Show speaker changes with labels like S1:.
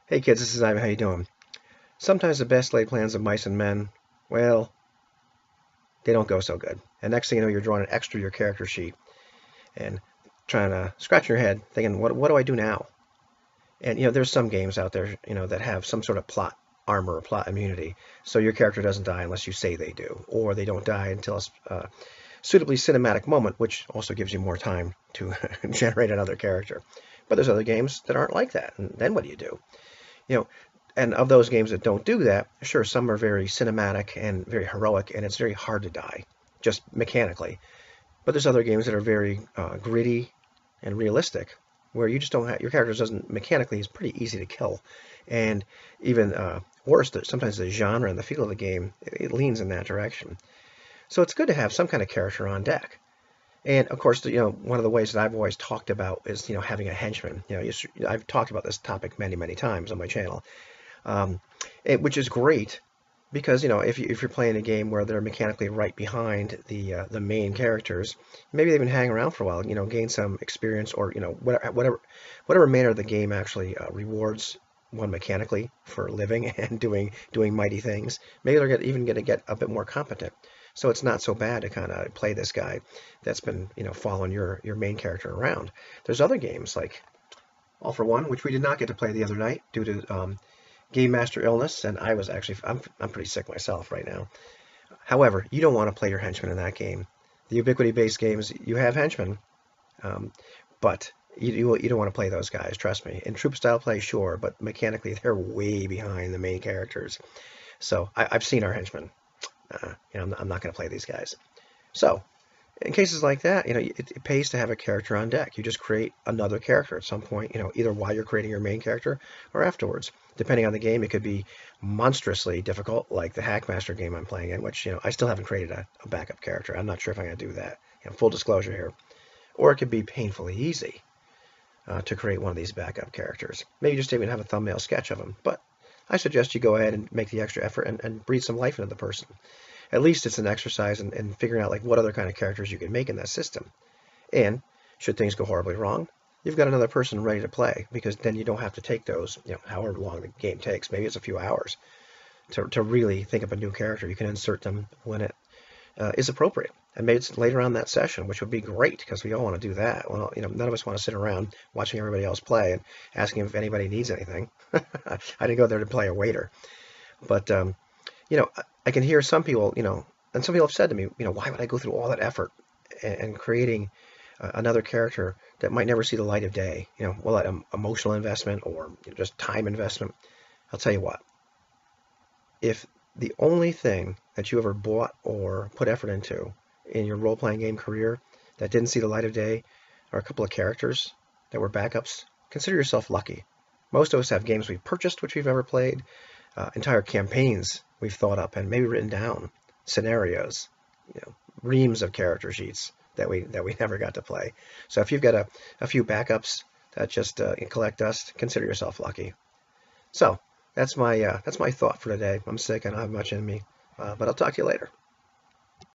S1: Hey kids, this is Ivan. How you doing? Sometimes the best laid plans of mice and men, well, they don't go so good. And next thing you know, you're drawing an extra your character sheet and trying to scratch your head, thinking, what do I do now? And there's some games out there, that have some sort of plot armor or plot immunity, so your character doesn't die unless you say they do, or they don't die until a suitably cinematic moment, which also gives you more time to generate another character. But there's other games that aren't like that, and then what do you do? You know, and of those games that don't do that, sure, some are very cinematic and very heroic, and it's very hard to die, just mechanically. But there's other games that are very gritty and realistic, where you just don't have your character doesn't mechanically is pretty easy to kill, and even worse, that sometimes the genre and the feel of the game it leans in that direction. So it's good to have some kind of character on deck. And of course, one of the ways that I've always talked about is, having a henchman. I've talked about this topic many, many times on my channel, um, which is great because if you're playing a game where they're mechanically right behind the main characters, maybe they even hang around for a while, gain some experience or whatever manner the game actually rewards one mechanically for living and doing mighty things. Maybe they're even going to get a bit more competent. So it's not so bad to kind of play this guy that's been following your main character around. There's other games like All for One, which we did not get to play the other night due to game master illness, and I'm pretty sick myself right now. However, you don't want to play your henchmen in that game. The ubiquity-based games, you have henchmen, um, but you don't want to play those guys. Trust me. In troop style play, sure, but mechanically they're way behind the main characters. So I've seen our henchmen. I'm not going to play these guys. So in cases like that, it pays to have a character on deck. You just create another character at some point, either while you're creating your main character or afterwards. Depending on the game, it could be monstrously difficult, like the Hackmaster game I'm playing in, which, I still haven't created a backup character. I'm not sure if I'm going to do that. Full disclosure here. Or it could be painfully easy to create one of these backup characters. Maybe just even have a thumbnail sketch of them. But I suggest you go ahead and make the extra effort and breathe some life into the person. At least it's an exercise in figuring out like what other kind of characters you can make in that system. And should things go horribly wrong, you've got another person ready to play because then you don't have to take those, however long the game takes. Maybe it's a few hours to really think of a new character. You can insert them when it is appropriate. And maybe it's later on that session, which would be great because we all want to do that. Well, none of us want to sit around watching everybody else play and asking if anybody needs anything. I didn't go there to play a waiter, but I can hear some people, and some people have said to me, why would I go through all that effort and creating another character that might never see the light of day? Well, that emotional investment or just time investment. I'll tell you what, if the only thing that you ever bought or put effort into in your role-playing game career that didn't see the light of day are a couple of characters that were backups, consider yourself lucky. Most of us have games we've purchased which we've ever played, entire campaigns we've thought up and maybe written down, scenarios, reams of character sheets that we never got to play. So if you've got a few backups that just collect dust, consider yourself lucky. So that's my thought for today. I'm sick. I don't have much in me, but I'll talk to you later.